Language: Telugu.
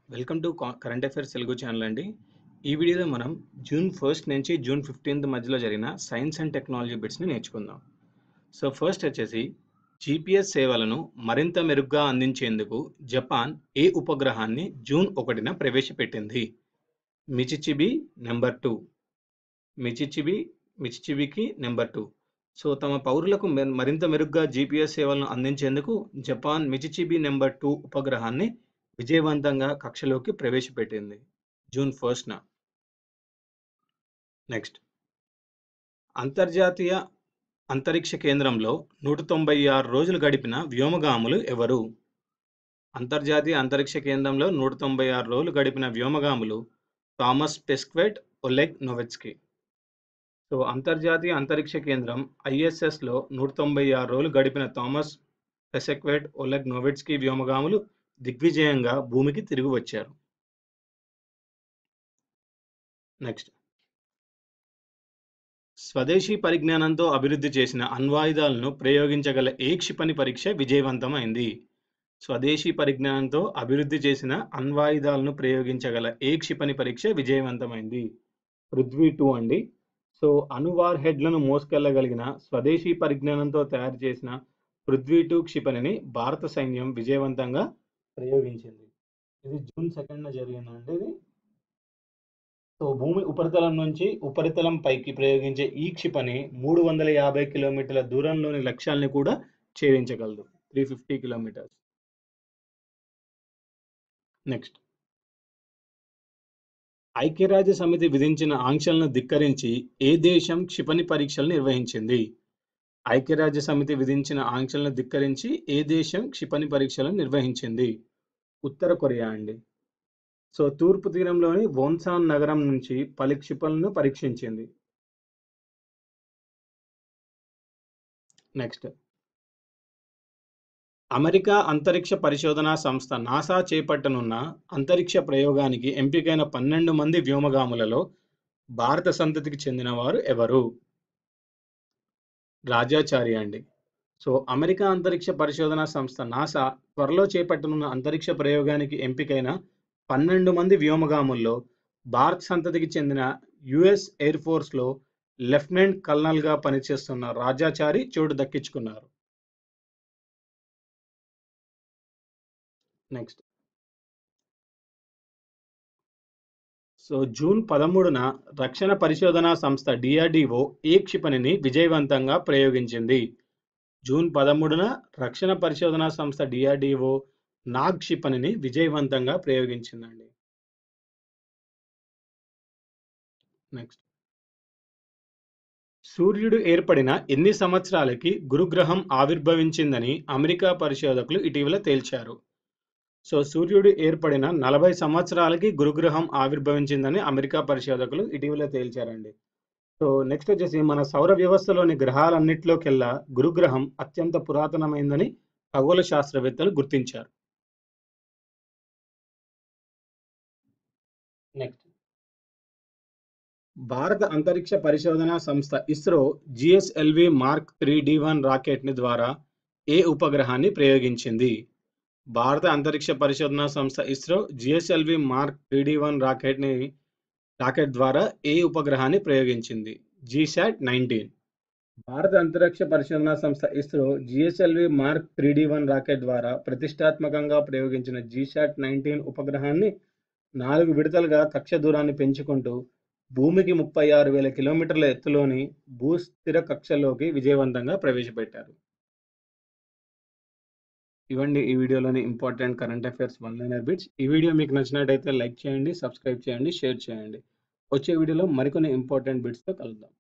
Welcome to current affairs Telugu channel అండి. ఈ వీడియోలో మనం జూన్ 1 నుంచి జూన్ 15 మధ్యలో జరిగిన సైన్స్ అండ్ టెక్నాలజీ బిట్స్ని నేర్చుకుందాం. సో ఫస్ట్ వచ్చేసి జీపీఎస్ సేవలను మరింత మెరుగ్గా అందించేందుకు జపాన్ ఏ ఉపగ్రహాన్ని జూన్ 1న ప్రవేశపెట్టింది? మిచిచిబి నెంబర్ 2. మిచిచిబికి నెంబర్ 2. సో తమ పౌరులకు మరింత మెరుగ్గా జీపీఎస్ సేవలను అందించేందుకు జపాన్ మిచిచిబి నెంబర్ 2 ఉపగ్రహాన్ని విజయవంతంగా కక్షలోకి ప్రవేశపెట్టింది జూన్ 1న. నెక్స్ట్, అంతర్జాతీయ అంతరిక్ష కేంద్రంలో 196 రోజులు గడిపిన వ్యోమగాములు ఎవరు? అంతర్జాతీయ అంతరిక్ష కేంద్రంలో 196 రోజులు గడిపిన వ్యోమగాములు థామస్ పెస్క్వెట్, ఒలెగ్ నోవెట్స్కీ. సో అంతర్జాతీయ అంతరిక్ష కేంద్రం ISSలో 196 రోజులు గడిపిన థామస్ పెస్క్వెట్, ఒలెగ్ నోవెట్స్కీ వ్యోమగాములు దిగ్విజయంగా భూమికి తిరిగి వచ్చారు. నెక్స్ట్, స్వదేశీ పరిజ్ఞానంతో అభివృద్ధి చేసిన అణ్వాయుధాలను ప్రయోగించగల ఏ క్షిపణి పరీక్ష విజయవంతమైంది? స్వదేశీ పరిజ్ఞానంతో అభివృద్ధి చేసిన అణ్వాయుధాలను ప్రయోగించగల ఏ క్షిపణి పరీక్ష విజయవంతమైంది? పృథ్వీ 2 అండి. సో అణువార్ హెడ్లను మోసుకెళ్లగలిగిన స్వదేశీ పరిజ్ఞానంతో తయారు చేసిన పృథ్వీ 2 క్షిపణిని భారత సైన్యం విజయవంతంగా ప్రయోగించింది. ఇది జూన్ 2న జరిగిందండి. ఇది సో భూమి ఉపరితలం నుంచి ఉపరితలం పైకి ప్రయోగించే ఈ క్షిపణి 350 కిలోమీటర్ల దూరంలోని లక్ష్యాల్ని కూడా ఛేదించగలదు, 350 కిలోమీటర్స్. నెక్స్ట్, ఐక్యరాజ్య సమితి విధించిన ఆంక్షలను ధిక్కరించి ఏ దేశం క్షిపణి పరీక్షలు నిర్వహించింది? ఐక్యరాజ్య సమితి విధించిన ఆంక్షలను ధిక్కరించి ఏ దేశం క్షిపణి పరీక్షలను నిర్వహించింది? ఉత్తర కొరియా అండి. సో తూర్పు తీరంలోని వోన్సాన్ నగరం నుంచి 10 క్షిపణులను పరీక్షించింది. నెక్స్ట్, అమెరికా అంతరిక్ష పరిశోధనా సంస్థ నాసా చేపట్టనున్న అంతరిక్ష ప్రయోగానికి ఎంపికైన 12 మంది వ్యోమగాములలో భారత సంతతికి చెందిన వారు ఎవరు? రాజాచారి అండి. సో అమెరికా అంతరిక్ష పరిశోధనా సంస్థ నాసా త్వరలో చేపట్టనున్న అంతరిక్ష ప్రయోగానికి ఎంపికైన 12 మంది వ్యోమగాముల్లో భారత సంతతికి చెందిన యుఎస్ ఎయిర్ ఫోర్స్లో లెఫ్టినెంట్ కల్నల్గా పనిచేస్తున్న రాజాచారి చోటు దక్కించుకున్నారు. నెక్స్ట్, సో జూన్ 13న రక్షణ పరిశోధనా సంస్థ DRDO ఏ క్షిపణిని విజయవంతంగా ప్రయోగించింది? జూన్ 13న రక్షణ పరిశోధనా సంస్థ DRDO నాగ్ క్షిపణిని విజయవంతంగా ప్రయోగించిందండి. నెక్స్ట్, సూర్యుడు ఏర్పడిన ఎన్ని సంవత్సరాలకి గురుగ్రహం ఆవిర్భవించిందని అమెరికా పరిశోధకులు ఇటీవల తేల్చారు? సో సూర్యుడు ఏర్పడిన 40 సంవత్సరాలకి గురుగ్రహం ఆవిర్భవించిందని అమెరికా పరిశోధకులు ఇటీవల తేల్చారండి. సో నెక్స్ట్ వచ్చేసి మన సౌర వ్యవస్థలోని గ్రహాలన్నిటిలోకెల్లా గురుగ్రహం అత్యంత పురాతనమైందని ఖగోళ శాస్త్రవేత్తలు గుర్తించారు. నెక్స్ట్, భారత అంతరిక్ష పరిశోధనా సంస్థ ఇస్రో GSLV Mark 3 D1 రాకెట్ని ద్వారా ఏ ఉపగ్రహాన్ని ప్రయోగించింది? భారత అంతరిక్ష పరిశోధనా సంస్థ ISRO GSLV Mark 3 D1 rocket ద్వారా ఏ ఉపగ్రహాన్ని ప్రయోగించింది? GSAT-19. భారత అంతరిక్ష పరిశోధనా సంస్థ ISRO GSLV Mark 3 D1 rocket ద్వారా ప్రతిష్టాత్మకంగా ప్రయోగించిన GSAT-19 ఉపగ్రహాన్ని 4 విడతలుగా కక్ష దూరాన్ని పెంచుకుంటూ భూమికి 36,000 కిలోమీటర్ల ఎత్తులోని భూస్థిర కక్షలోకి విజయవంతంగా ప్రవేశపెట్టారు. ఇవ్వండి ఈ వీడియోలోని ఇంపార్టెంట్ కరెంట్ అఫైర్స్ 1-లైనర్ బిట్స్. ఈ వీడియో మీకు నచ్చినట్టయితే లైక్ చేయండి, సబ్స్క్రైబ్ చేయండి, షేర్ చేయండి. వచ్చే వీడియోలో మరికొన్ని ఇంపార్టెంట్ బిట్స్తో కలుద్దాం.